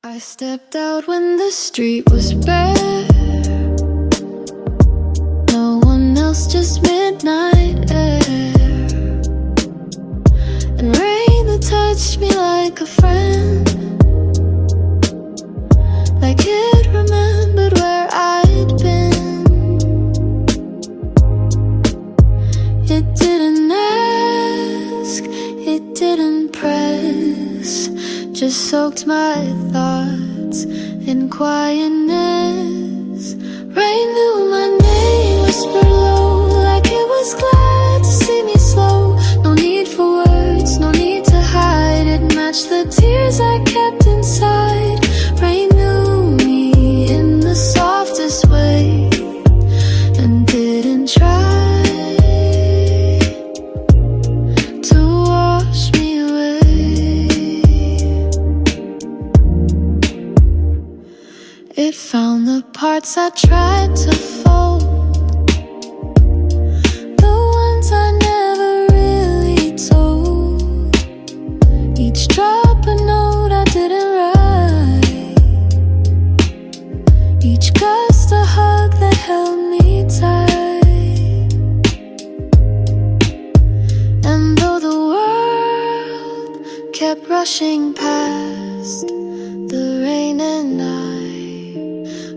I stepped out when the street was bare. No one else, just midnight air. And rain that touched me like a friend. Like it remembered where I'd been. It didn't ask, it didn't press. Just soaked my thoughts in quietness. Rain knew my name, whispered low, like it was glad to see me slow. No need for words, no need to hide. It matched the tears I kept inside. Rain knew me in the softest way and didn't try to wash me away. It found the parts I tried to fold, the ones I never really told. Each drop a note I didn't write, each gust a hug that held me tight. And though the world kept rushing past, the rain and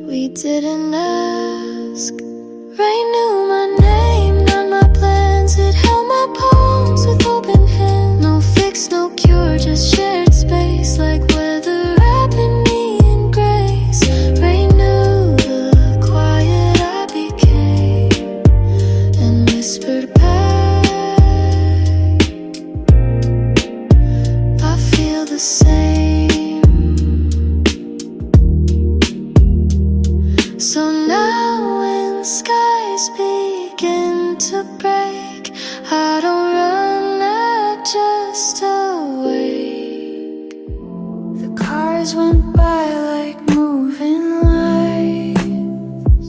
we didn't ask. Rain knew my name, not my plans. It held my palms with open hands. No fix, no cure, just shared space. Like weather wrapping me in grace. Rain knew the quiet I became and whispered back, I feel the same. So now when skies begin to break, I don't run, I just awake. The cars went by like moving lights,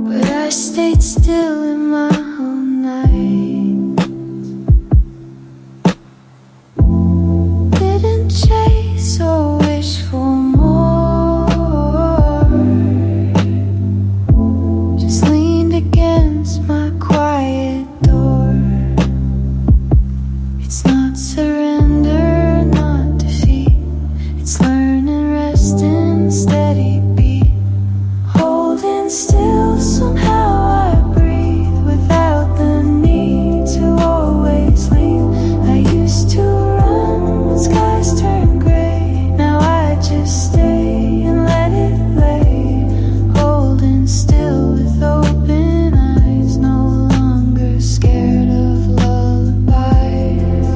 but I stayed still in my own night. Didn't chase or wish for more, against my quiet door. It's not surrender, not defeat. It's learn and rest in steady beat. Holding still, somehow I breathe without the need to always leave. I used to run when skies turn gray. Now I just stay and let it lay. Holding still with open, scared of lullabies.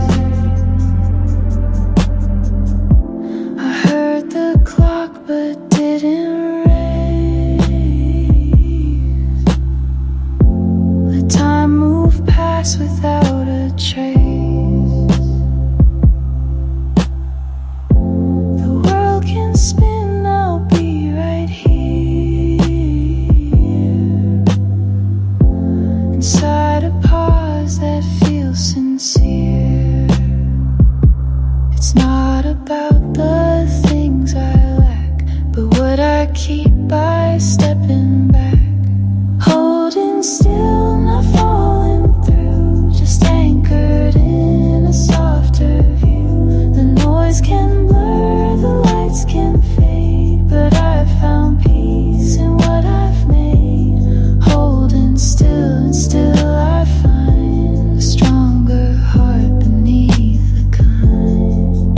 I heard the clock but didn't raise. Let time move past without a trace. The world can spin, I'll be right here inside a pause that feels sincere. It's not about the things I lack, but what I keep by stepping back. Holding still, not falling through, just anchored in a softer view. The noise can blur, the lights can fade, but I found peace in what I've made. Holding still, and still I find a stronger heart beneath the kind.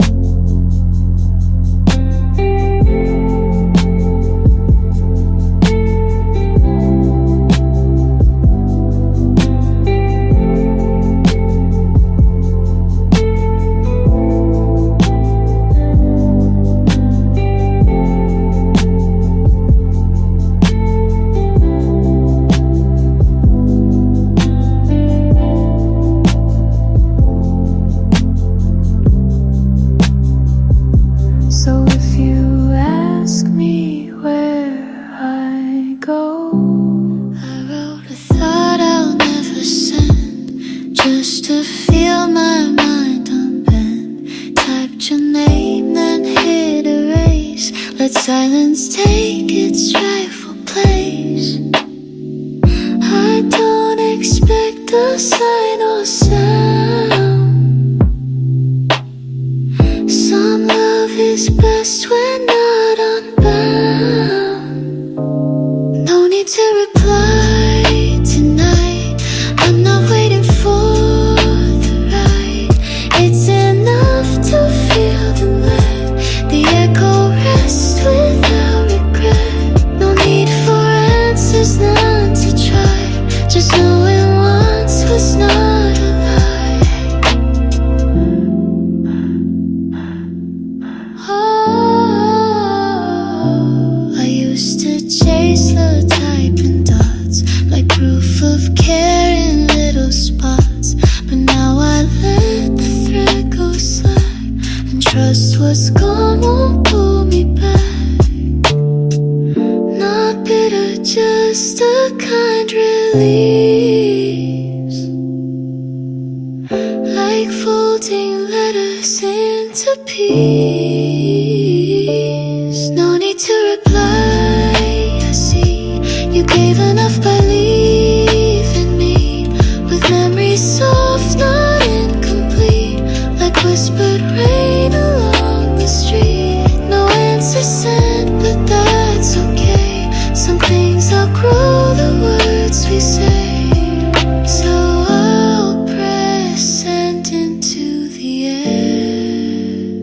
Let silence take its rightful place. I don't expect a sign or sound. Some love is best when not unbound. No need to reply tonight. I'm not waiting for the right. It's enough to feel the let the echo rest without regret. No need for answers, none to try. Just knowing once was not a lie. Oh, I used to chase the typing dots like proof of care in little spots. But now I let the thread go slack and trust what's gone won't pull me back. Not bitter, just a kind release. Like folding letters into peace. No need to reply, I see. You gave enough by leaving me with memories soft, not incomplete. Like whispered rain along the street. No answer sent, but that's okay. Some things outgrow the words we say. So I'll press send into the air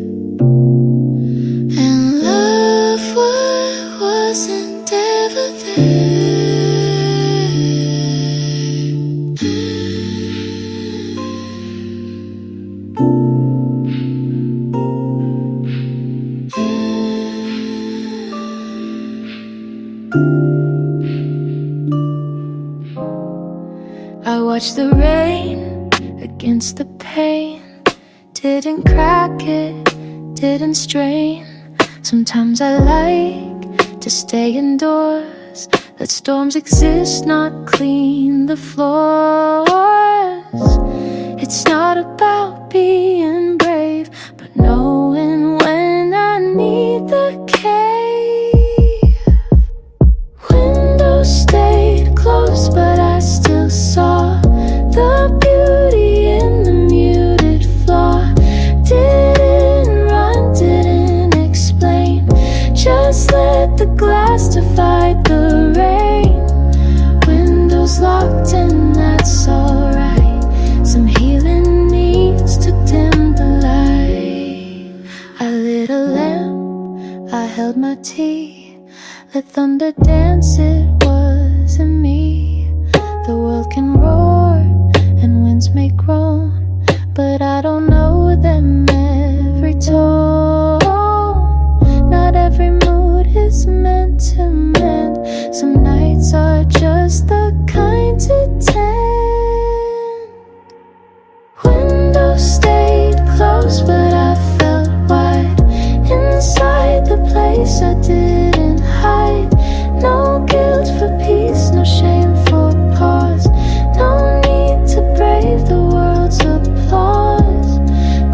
and love what wasn't ever there. I watched the rain against the pain. Didn't crack it, didn't strain. Sometimes I like to stay indoors. Let storms exist, not clean the floors. It's not about being brave, but knowing when I need the cave. Windows stayed closed, but I still saw the beauty in the muted flaw. Didn't run, didn't explain. Just let the glass divide the rain. Windows locked and that's alright. Some healing needs to dim the light. I lit a lamp, I held my tea. Let thunder dance, it wasn't me. The world can roar and winds may groan, but I don't know them every tone. Not every mood is meant to mend. Some nights are just the kind to tend. Windows stayed closed, but I felt wide inside the place I didn't hide. No guilt for peace, no shame for pause. No need to brave the world's applause.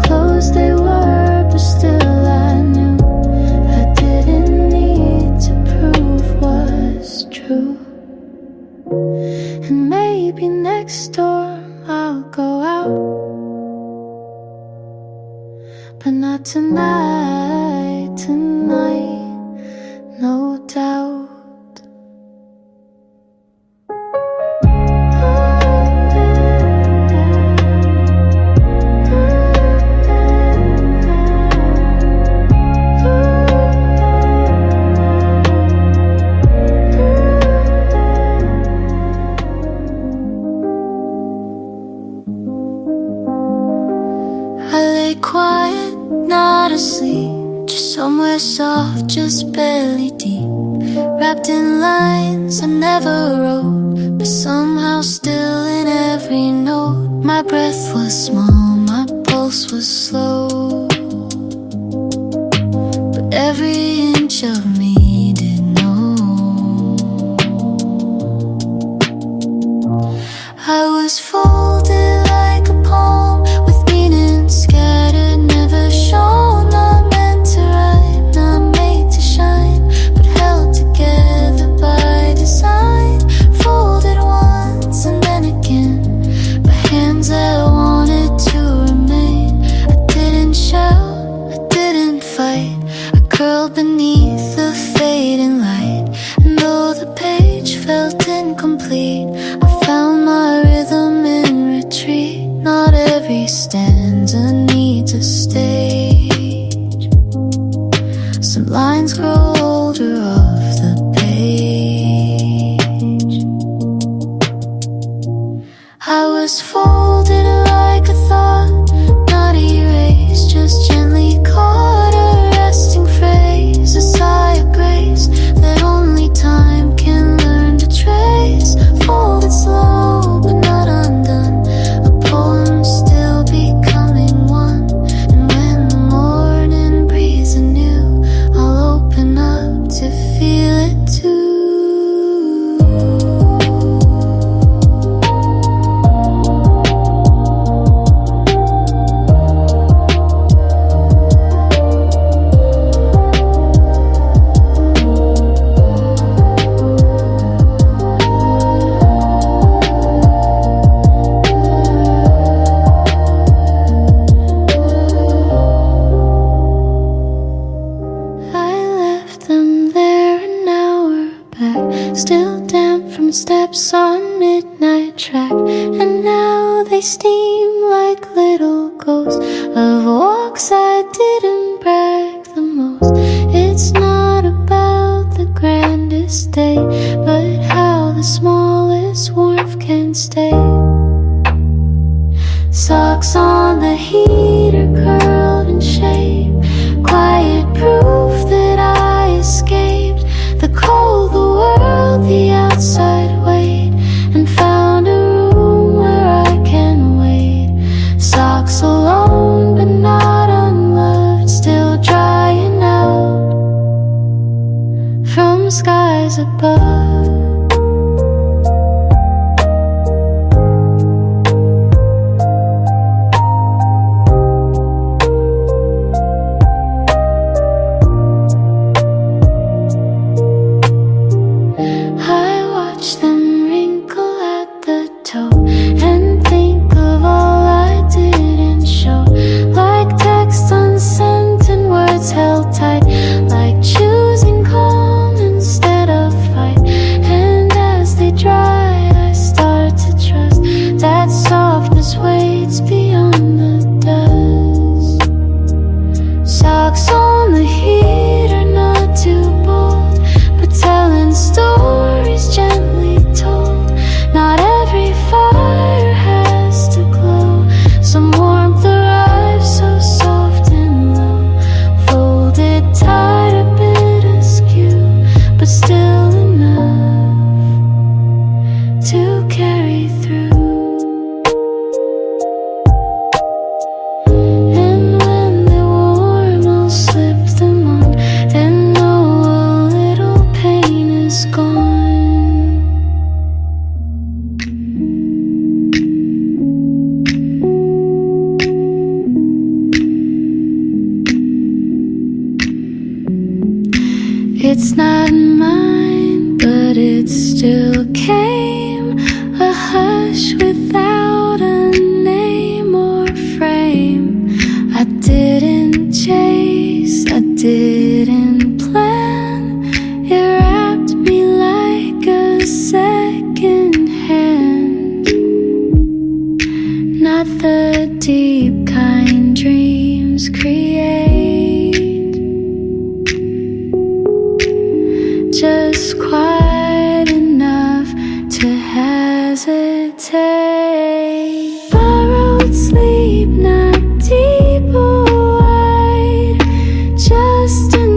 Closed they were, but still I knew I didn't need to prove was true. And maybe next storm I'll go out, but not tonight, tonight, no doubt. Quiet, not asleep, just somewhere soft, just barely deep. Wrapped in lines I never wrote, but somehow still in every note. My breath was small, my pulse was slow, but every inch of me did know. I was folded like a poem with meaning scattered, never shown. Not meant to rhyme, not made to shine. curled beneath the fading light. And though the page felt incomplete, I found my rhythm in retreat. Not every stanza needs a stage. Some lines grow older off the page. I was folded like a thought, not erased, just gently caught. A resting phrase, a sigh of grace that only time can learn to trace. Folded slow but not undone, a poem still becoming one. And when the morning breathes anew, I'll open up to feel it too. Still damp from steps on midnight track, and now they steam like little ghosts of walks I didn't brag the most. It's not about the grandest day, but how the smallest warmth can stay. Socks on the heater curled in shape, quiet proof that I escaped the cold, the world, the outside weight, and found a room where I can wait. Socks alone but not unloved, still drying out from skies above. It's not mine, but it still came. A hush without a name or frame. I didn't chase, I didn't plan. It wrapped me like a second hand. Not the deep kind dreams create, just quite enough to hesitate. Borrowed sleep, not deep or wide, just enough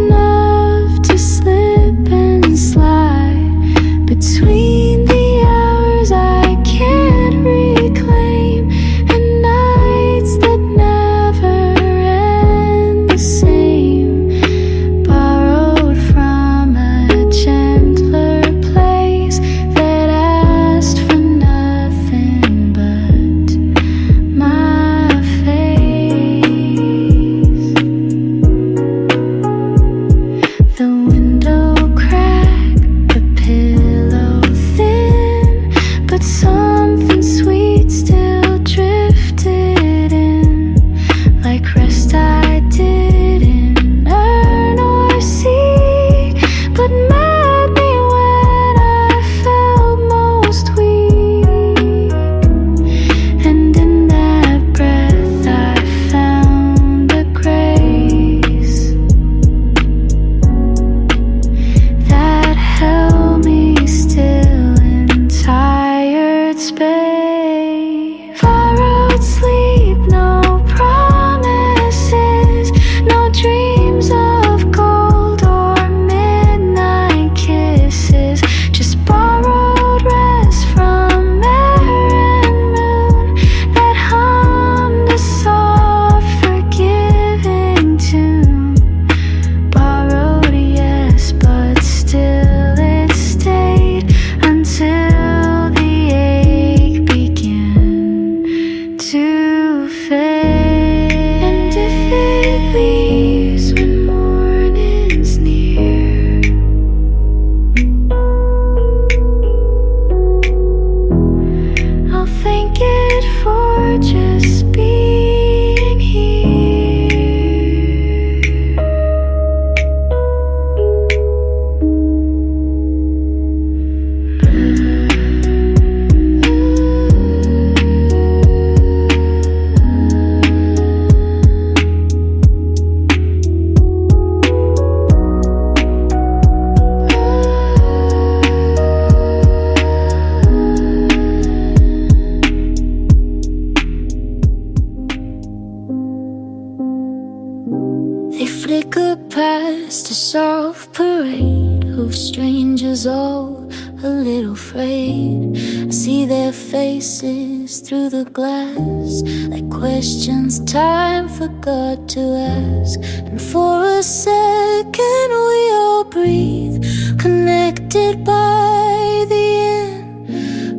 past a soft parade of strangers all a little afraid. I see their faces through the glass, like questions time forgot to ask. And for a second we all breathe, connected by the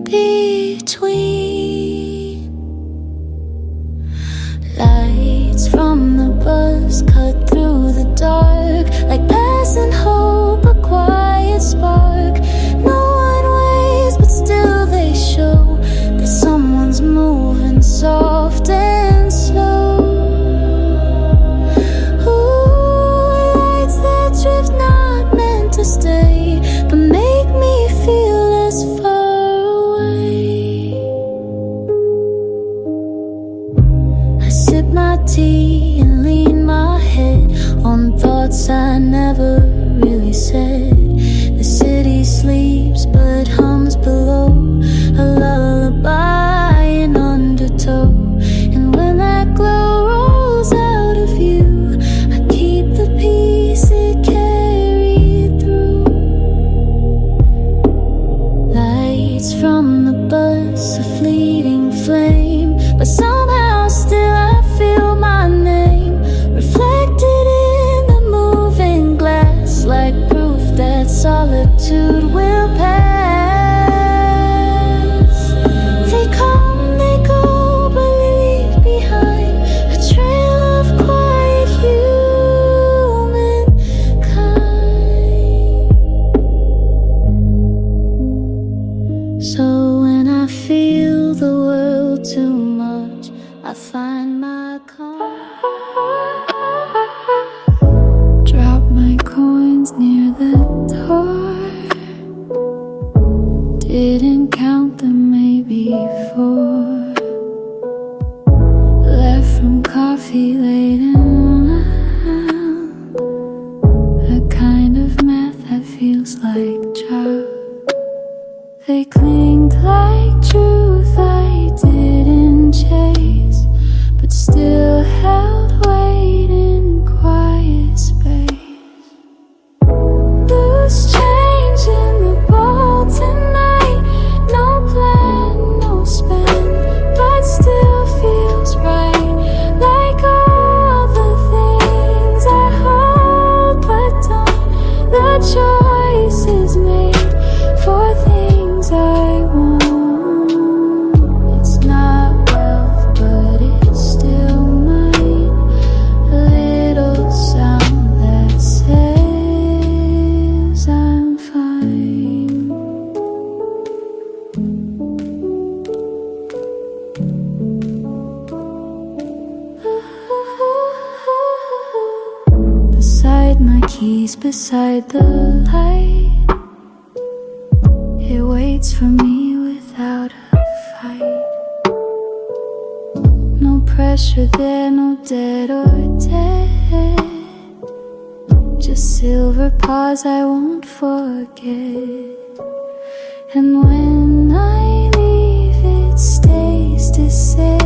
in-between. Lights from the bus cut through the dark, like passing hope, a quiet spark. No one waves, but still they show that someone's moving soft and slow. Ooh, lights that drift, not meant to stay, but make me feel less far away. I sip my tea and lean my head on thoughts I never really said. The city sleeps but hums below, a lullaby in undertow. And when that glow rolls out of view, I keep the peace it carried through. Lights from the bus, a fleeting flame, but somehow still I feel my name reflected in the moving glass, like proof that solitude will pass. They come, they go, but leave behind a trail of quiet humankind. So when I feel the world too much, I find my calm. Drop my coins near the door. Didn't count them, maybe 4. Left from coffee late and loud, a kind of math that feels like job. They clinged like truth I didn't chase, but still held weight in quiet space. Loose change in the bowl tonight, no plan, no spend, but still feels right, like all the things I hold but don't. The choice is made for things I want. It's not wealth, but it's still mine. A little sound that says I'm fine. Beside my keys, beside the light, it waits for me without a fight. No pressure there, no dead or dead, just silver paws I won't forget. And when I leave, it stays to say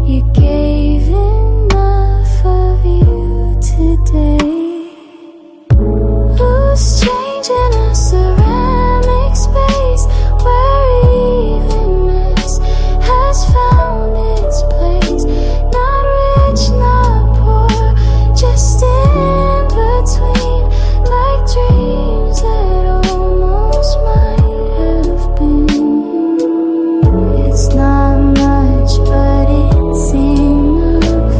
you gave enough of you today. Loose change in a ceramic space where evenness has found its place. Not rich, not poor, just in between, like dreams that almost might have been. It's not much, but it's enough.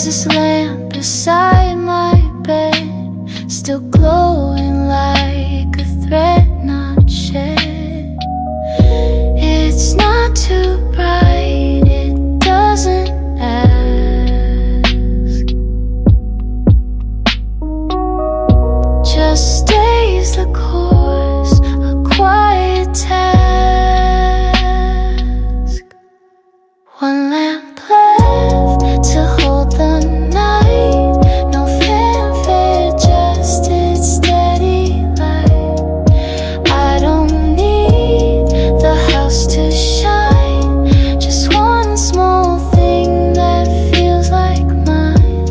this lamp beside my bed, still glowing like a thread not shed. It's not too bright, it doesn't ask, just stays the course, a quiet task. One lamp left to hold the night, no fanfare, just its steady light. I don't need the house to shine, just one small thing that feels like mine.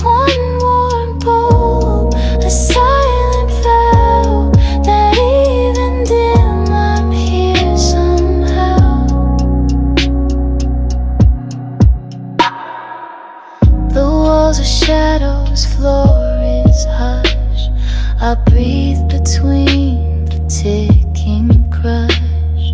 One warm bulb, a silent vow that even dim I'm here somehow. The walls are shadows, floor is hush. I breathe between the ticking crush,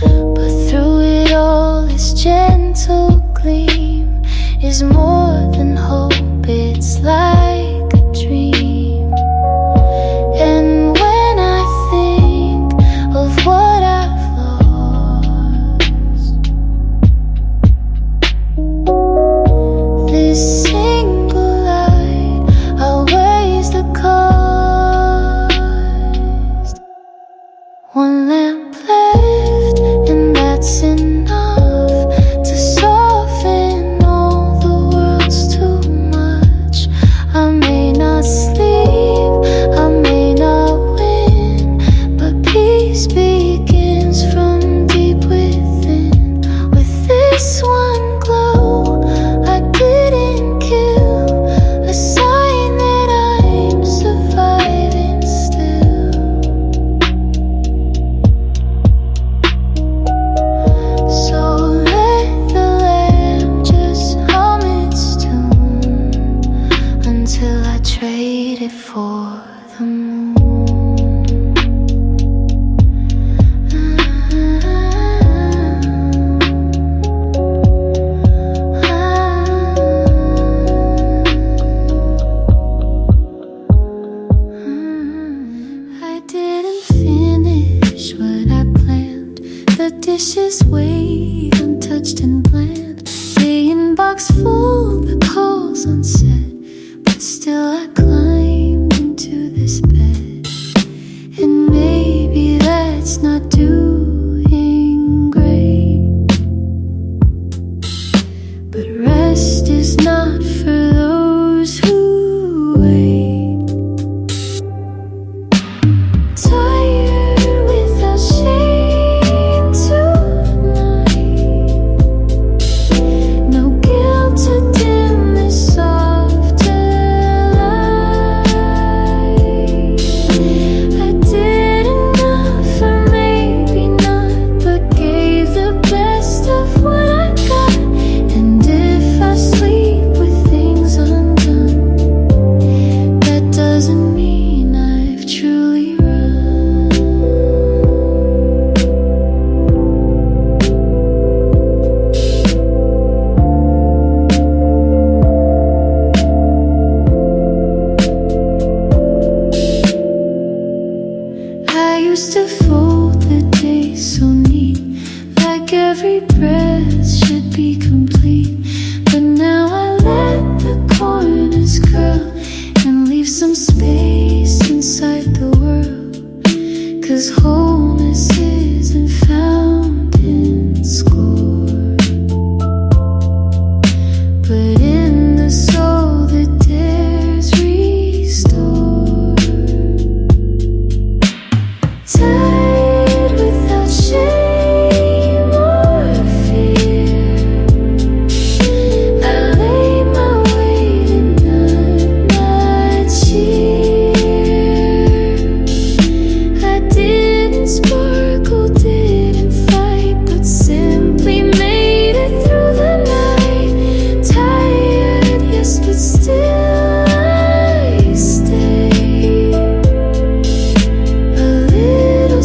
but through it all this gentle gleam is more than hope, it's like a dream. And when I think of what I've lost, this single light outweighs the cost. One lamp left, and that's enough to soften all the world's too much. I may not sleep, I may not win, but peace begins from deep within. With this one glow I didn't kill, a sign that I'm surviving still. So let the lamp just hum its tune until I trade it for the moon. I didn't finish what I planned. The dishes weighed, untouched and bland. The inbox full, the calls unsaid, but still I climbed into this bed. And maybe that's not doing great, but rest is not for those who wait. Tired without shame tonight, no guilt to dim this softer light. I did enough, or maybe not, but gave the best of what I got. And if I sleep with things undone, that doesn't mean I've truly run. I used to fold the day so neat, like every breath should be complete. But now I let the corners curl and leave some space inside the world. 'Cause wholeness isn't found in score, but in the soul that dares restore. Tired without shame or fear, I lay my weight in none not cheer. I didn't sparkle, didn't fight, but simply made it through the night. Tired, yes, but still I stay. A little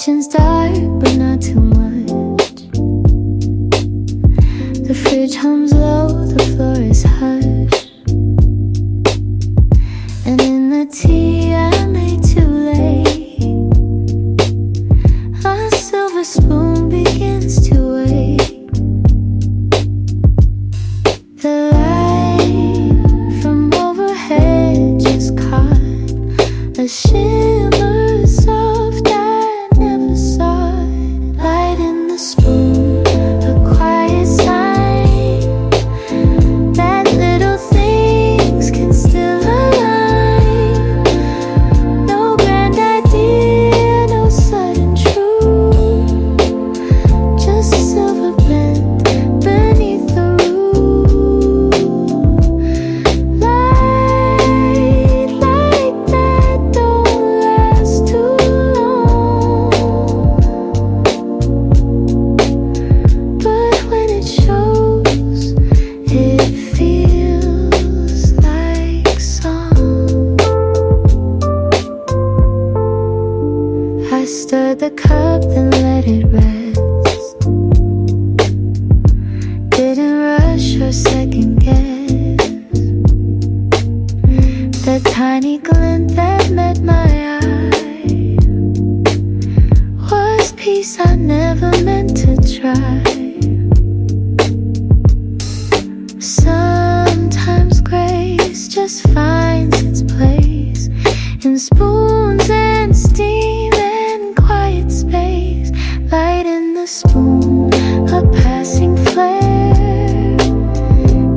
kitchen's dark, but not too much. The fridge hums low, the floor is hush. And in the tea I made too late, a silver spoon begins to wake. The light from overhead just caught a shimmer soft I never saw. Light in the spoon, a quiet sign that little things can still align. No grand idea, no sudden truth, just silver bent beneath the roof. Light like that don't last too long, but when it shows, it feels like song. I stirred the cup, then let it rest. Didn't rush or second guess. That tiny glint that met my eye was peace I never meant to try. Sometimes grace just finds its place in spoons and steam and quiet space. Light in the spoon, a passing flare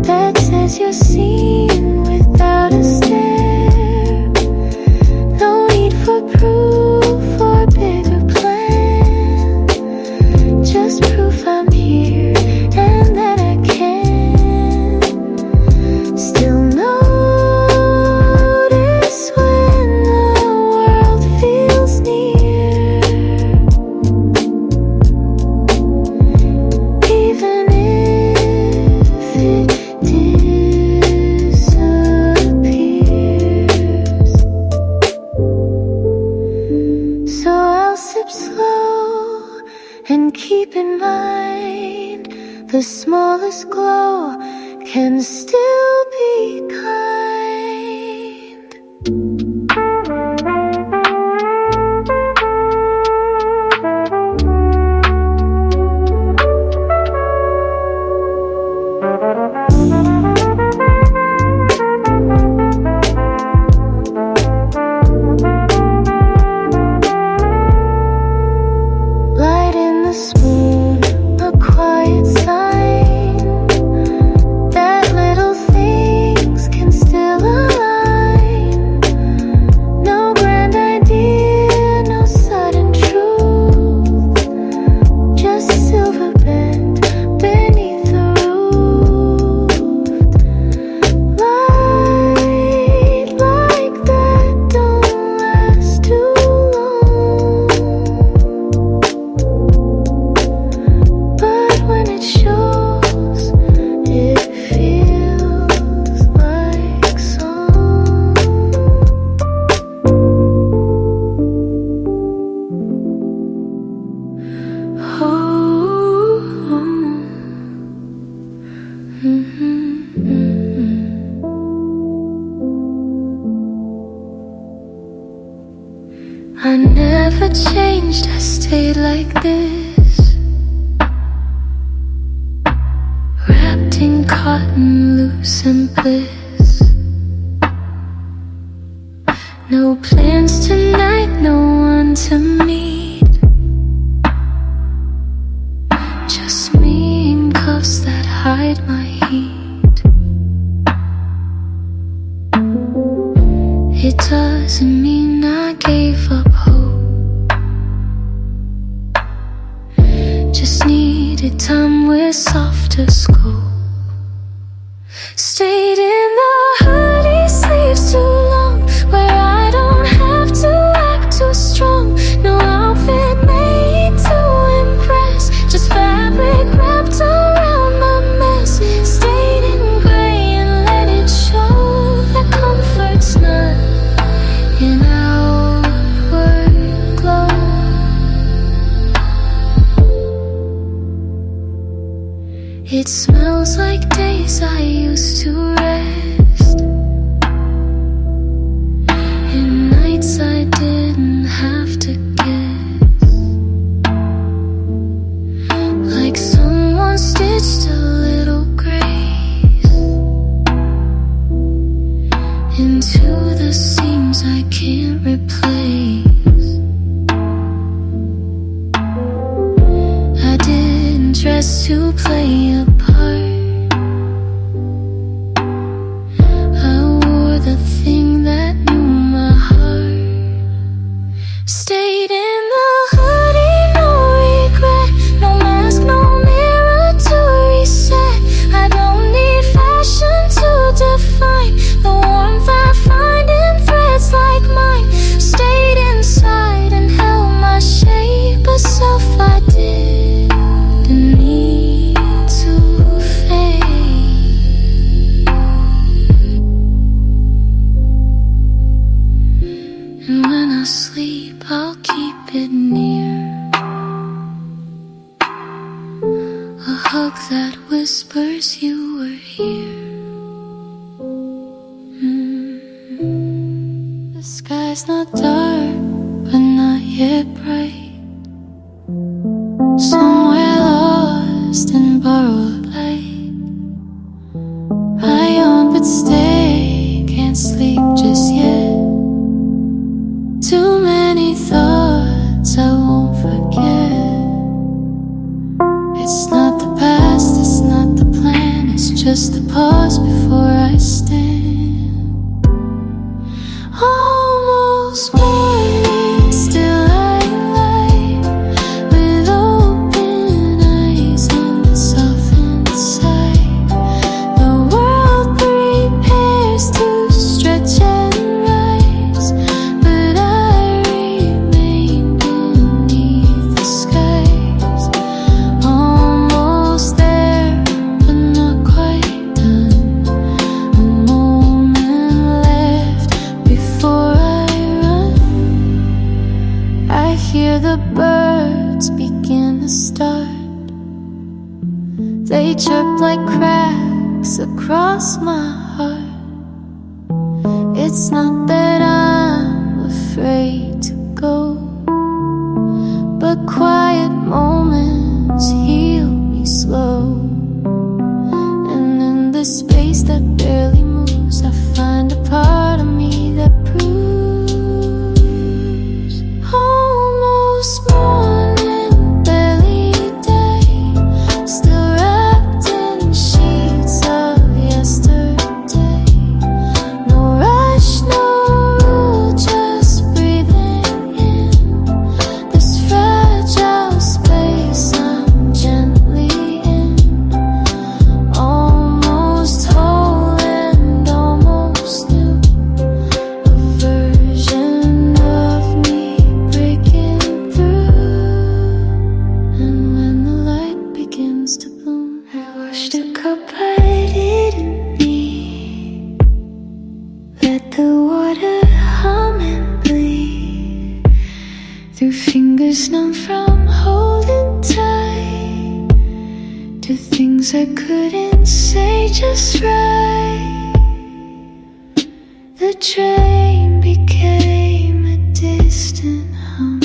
that says you're seen without a stare. No need for proof or bigger plan, just proof I'm here and that I can still notice when the world feels near, even if it disappears. So I'll sip slow and keep in mind the smallest glow can still be kind. Light in the spoon, a quiet sign that little things can still align. No grand idea, no sudden truth, just silver bent beneath the roof. Light like that don't last too long, but when it shows, it feels like song. Oh, I never changed, I stayed like this, wrapped in cotton, loose and bliss. No plans tonight, no one to meet, just me in cuffs that hide my heat. It doesn't mean I gave up hope, just needed time with softer scope. Stayed in the hoodie sleeves too long, where I don't have to act too strong. No outfit made to impress, just fabric wrapped around my mess. Stayed in gray and let it show that comfort's not an outward glow. It smells like days I used to rest, and nights I didn't have to guess. Like someone stitched a little grace into the seams I can't replace. I didn't dress to play a part. I wore the thing that knew my heart. Stayed in the hoodie, no regret, no mask, no mirror to reset. I don't need fashion to define the warmth I find in threads like mine. Stayed inside and held my shape of self. I didn't need to fade. And when I sleep, I'll keep it near, a hug that whispers you were here. The sky's not dark, but not yet bright. Somewhere lost in borrowed light. I yawn but stay, can't sleep just yet. Too many thoughts I won't forget. It's not the past, it's not the plan, it's just a pause before I stand. Almost morning, still I lie with open eyes and softened sight. The world prepares to stretch and rise, but I remain beneath the skies. Almost there, but not quite done. A moment left before I run. I hear the birds begin to start. They chirp like cracks across my heart. It's not that I'm afraid to go, but quiet moments heal me slow. And in this space that barely moves, I find a part of me that proves. Almost morning, barely day, still wrapped in sheets of yesterday. No rush, no rule, just breathing in this fragile space I'm gently in. Almost whole and almost new, a version of me breaking through. And when the light begins to bloom, I washed a cup I didn't need. Let the water hum and bleed through fingers numb from holding tight to things I couldn't say just right. The train became a distant hum,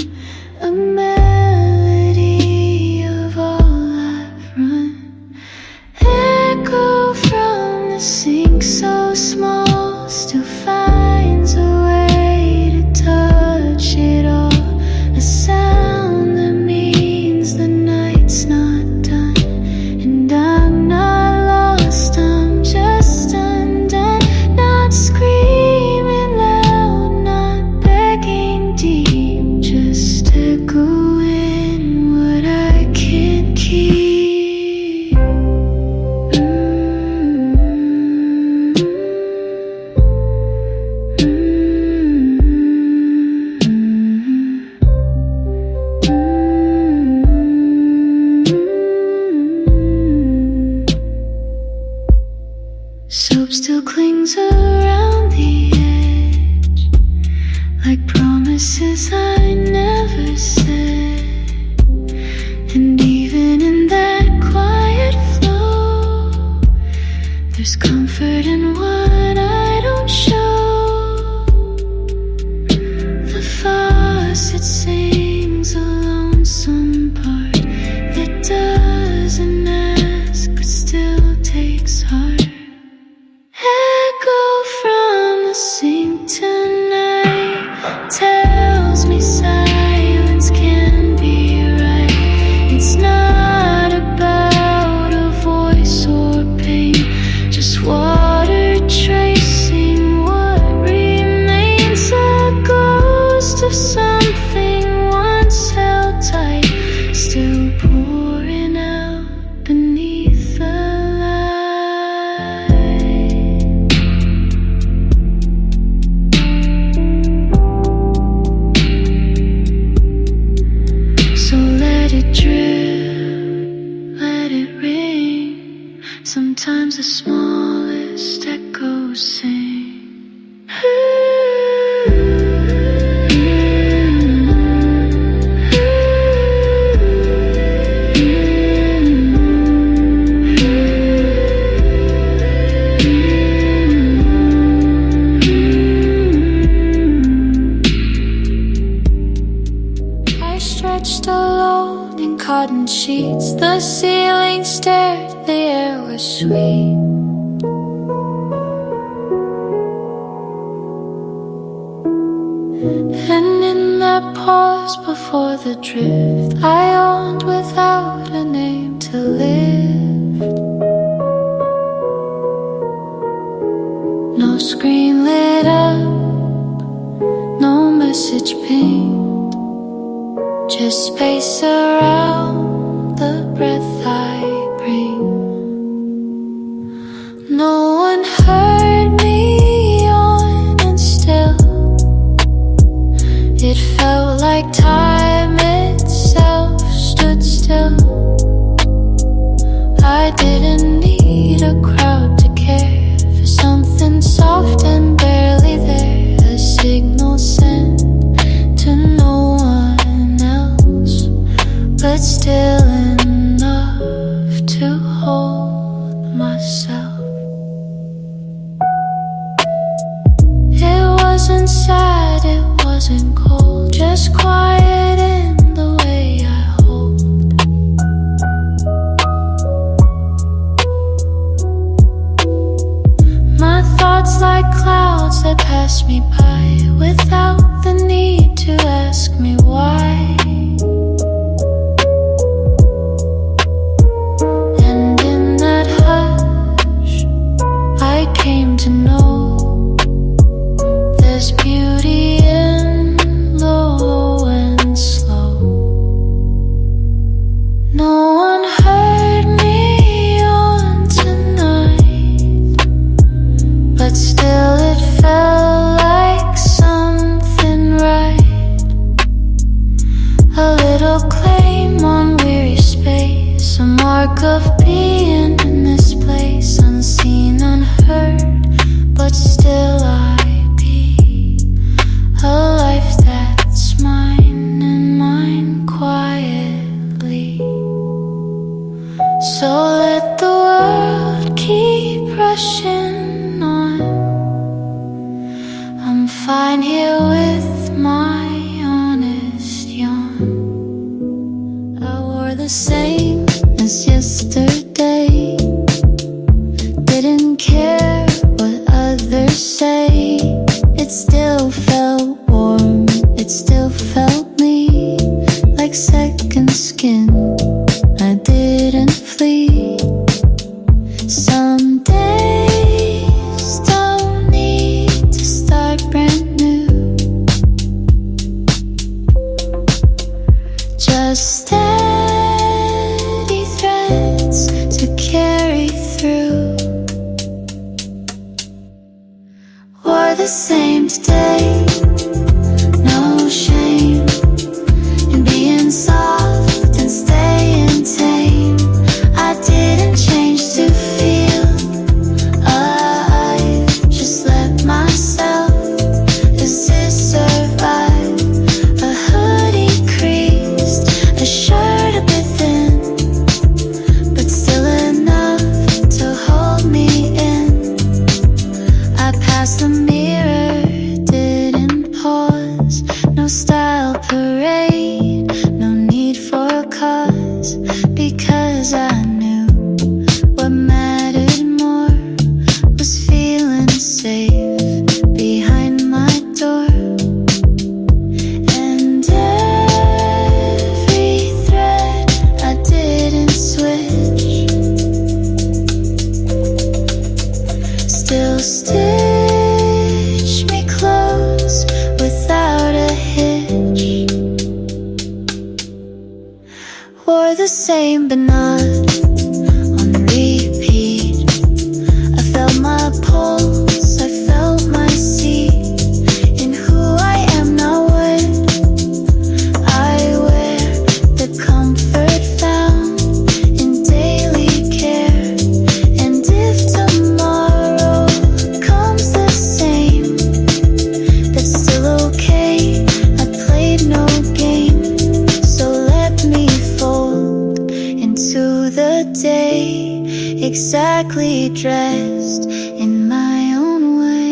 a melody of all I've run. Echo from the sink so small still finds a way to touch it all. A sound that means the night's not done, and I'm not lost, I'm just undone. Not screaming loud, not begging deep, just echoing what I can't keep. Soap still clings around the edge, like promises I never said. And even in that quiet flow, There's comfort in what I don't show. The faucet sings a lonesome part that doesn't ask but still takes heart. Echo from the sink tonight tells me silence can be right. It's not about a voice or pain, just water tracing what remains. A ghost of something once held tight, still pouring out beneath the light. So let it drip, let it ring. Sometimes the smallest echoes sing. I stretched alone in cotton sheets. The ceiling stared, the air was sweet. And in that pause before the drift, I yawned without a name to lift. No screen lit up, no message pinged, just space around the breath I bring. No one heard me yawn, and still it felt like time itself stood still. I didn't need a crowd to care for something soft and barely there, a signal sent to no one else, but still enough to hold myself. It wasn't sad, it wasn't cold, just quiet in the way I hold. My thoughts like clouds that pass me by without the need to ask me why. And in that hush, I came to know there's beauty in low and slow. No one heard me yawn tonight, but still it felt like something right. A little claim on weary space, a mark of being in this place, unseen, unheard, but still I be a life that's mine and mine quietly. So let the world keep rushing on. I'm fine here with my honest yawn. I wore the same as yesterday, didn't care what others say. It still felt warm, it still felt me, like second skin. I didn't flee. Some days don't need to start brand new, just steady threads to carry through. Wore the same today, no shame in being soft and staying tame. I didn't change to feel alive, just let myself survive. A hoodie creased, a shirt a bit thin, but still enough to hold me in. stay exactly dressed in my own way.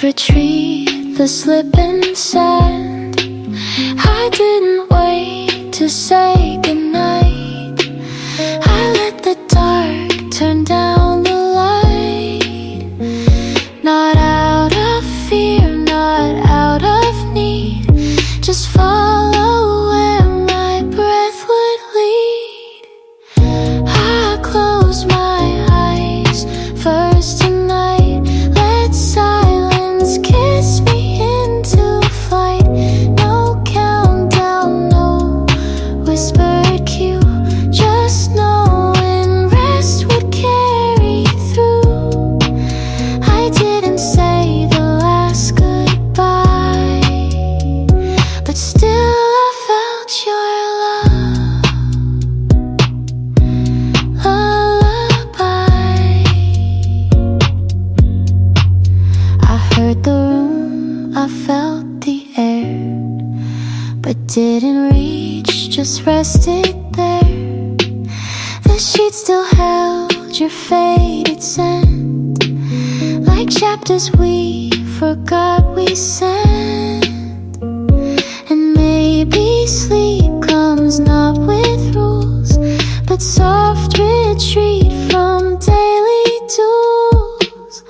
Retreat, the slip and sand. I didn't wait to say goodnight. I let the dark turn down the light. Not out of fear, not out of need. Just follow where my breath would lead. I close my eyes first tonight. Let silence kiss me into flight. No countdown, no whispered cue. Just knowing rest would carry through. I didn't say the last goodbye, but still I felt your lullaby. I heard the room, I felt the air, but didn't reach, just rested there. The sheets still held your faded scent, like chapters we forgot we sent. And maybe sleep comes not with rules, but soft retreat from daily duels.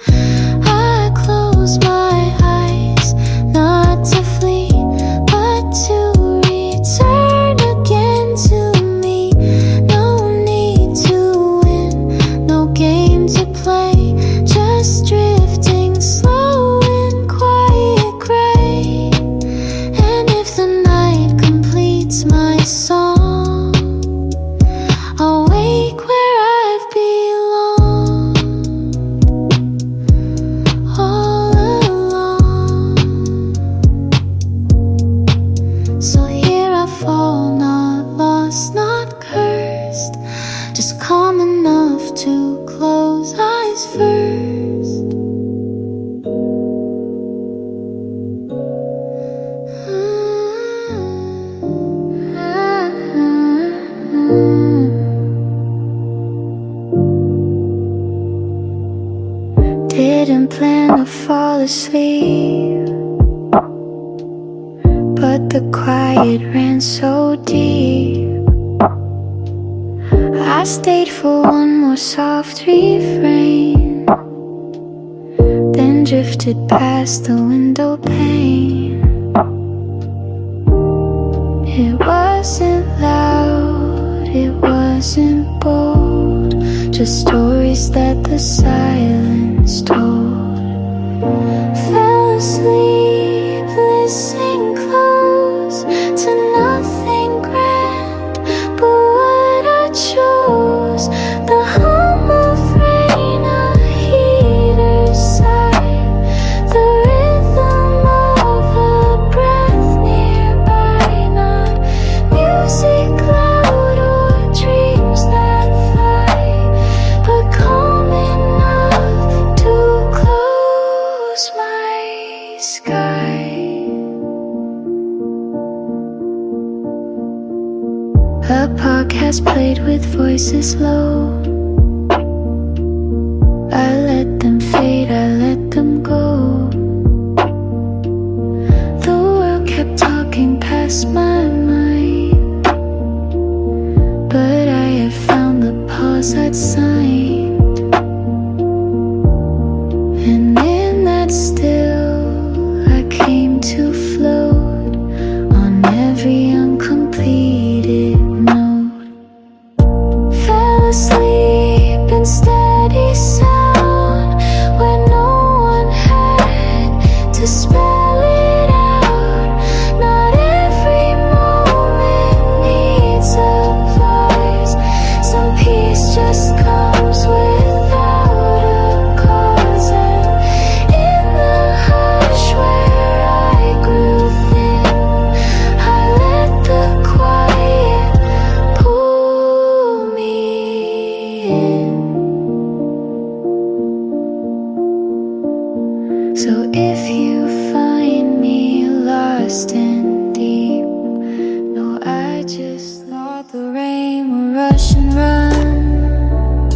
I close my eyes, not to flee, but to return again to me. No need didn't plan to fall asleep, but the quiet ran so deep. I stayed for one more soft refrain, then drifted past the window pane. It wasn't loud, it wasn't bold, just stories that the silence told. Fell asleep listening close to nothing grand but what I chose. The hum of rain, a heater's sigh, the rhythm of a breath nearby. Not music loud or dreams that fly, but calm enough to close my sky. A podcast played with voices low. I let them fade, I let them go. The world kept talking past my mind, but I had found the pause I'd signed. And in that still, I came to float on every uncompleted note. Fell asleep in steady sound when no one had to spell it out. Not every moment needs applause. Some peace just comes without a cause. And in the hush where I grew thin, I let the quiet pull me in. So if you find me lost and deep, no, I just thought the rain would rush and run,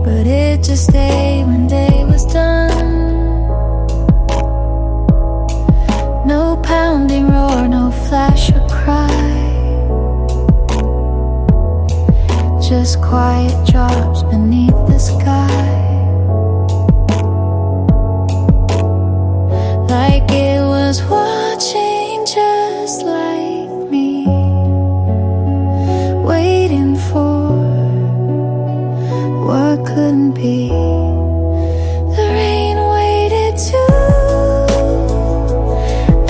but it just stayed when day was done. No pounding roar, no flash or cry, just quiet drops beneath the sky. Like it was watching just like me, waiting for what couldn't be. The rain waited too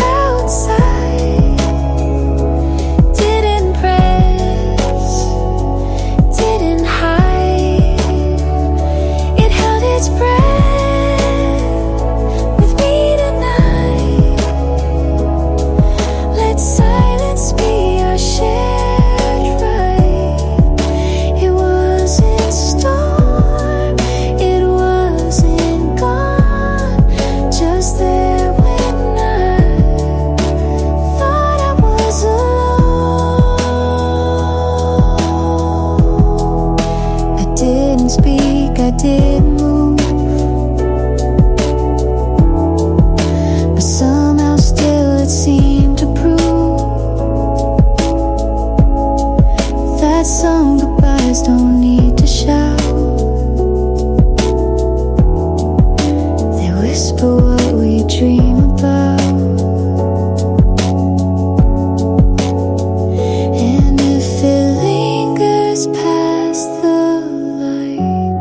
outside, didn't press, didn't hide. It held its breath with me tonight. Let silence be our shared right. It wasn't storm, it wasn't gone, just there when I thought I was alone. I didn't speak, I didn't move, but somehow still it seemed to prove that some goodbyes don't need to shout. They whisper what we dream about. And if it lingers past the light,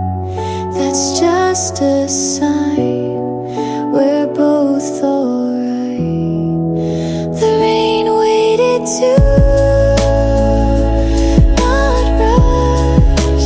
that's just a sign we're both alright. The rain waited too, not rush,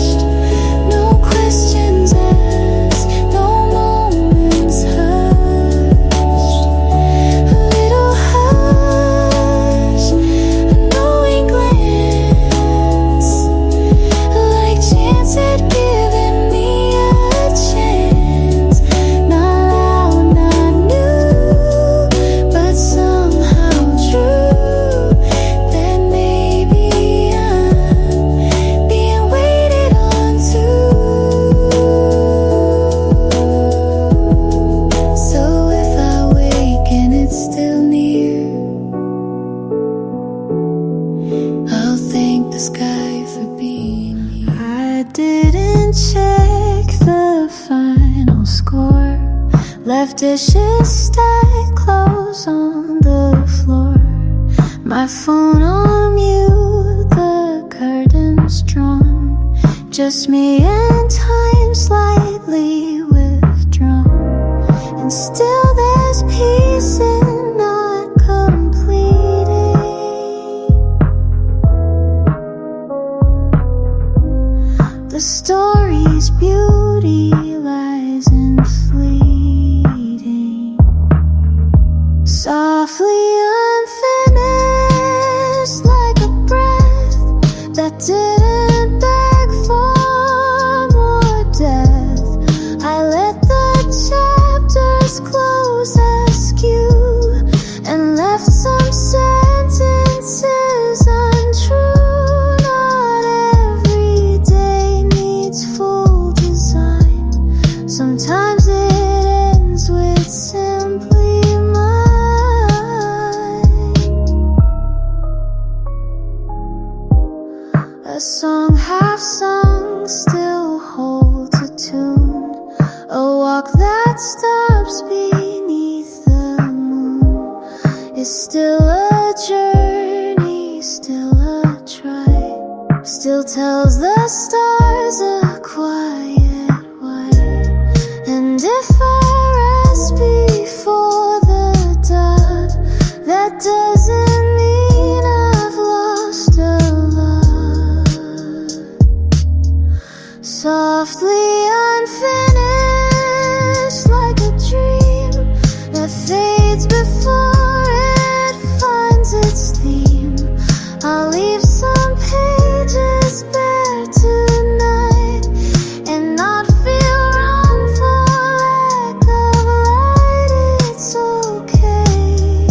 didn't check the final score. Left dishes stacked clothes on the floor. My phone on mute, the curtains drawn. Just me and time slightly withdrawn. And still there's peace in not completing. The story's beauty lies in fleeting. Softly unfinished, like a breath that didn't beg for more death. I let the chapters close askew and left some sentences untrue. Not every day needs full design. Sometimes it ends with simply a song half sung still holds a tune. A walk that stops beneath the moon is still a journey, still a try. Still tells the stars a quiet why. And if I rest before the dawn, that doesn't mean I've lost a lot. Softly unfinished, like a dream that fades before it finds its theme. I'll leave some pages bare tonight and not feel wrong for lack of light. It's okay,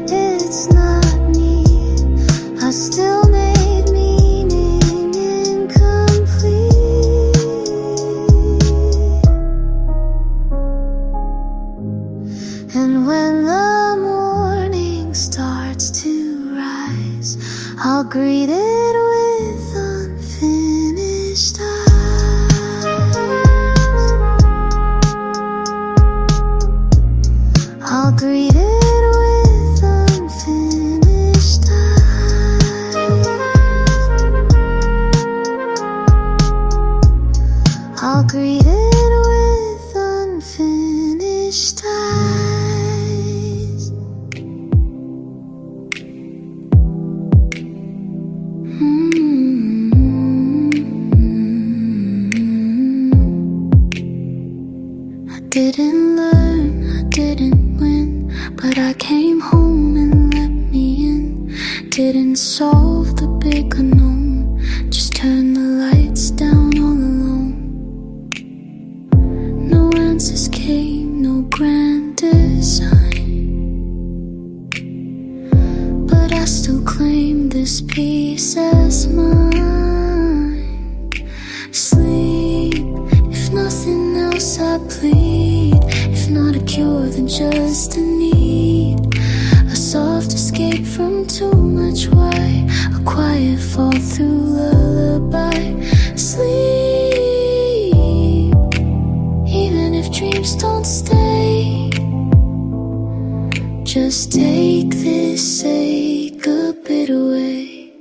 it's not neat. I still made meaning incomplete. And when the morning starts to rise, I'll greet it with unfinished eyes. I'll greet it with unfinished eyes. I'll greet it with unfinished eyes. I didn't learn, I didn't win, but I came home and let me in. Didn't solve the big unknown, just turn the lights down all alone. No answers came, no grand design, but I still claim this piece as mine. Sleep, if nothing else I plead. If not a cure, then just a need. A soft escape from too much why. A quiet fall through lullaby. Sleep, even if dreams don't stay. Just take this ache a bit away.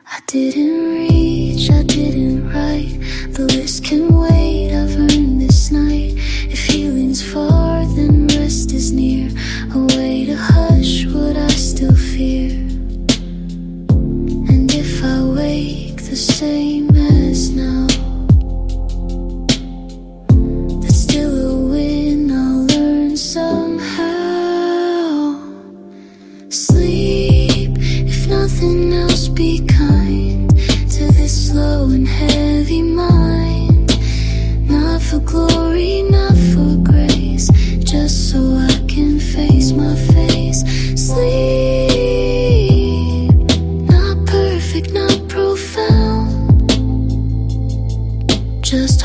I didn't reach, I didn't write. The list can wait, I've earned this night. If healing's far, then rest is near. A way to hush what I still fear. And if I wake the same as now, that's still a win, I'll learn somehow. Sleep, if nothing else, be kind to this slow and heavy mind. Not for glory, not for grace, just so I can face my face. Sleep, not perfect, not profound, just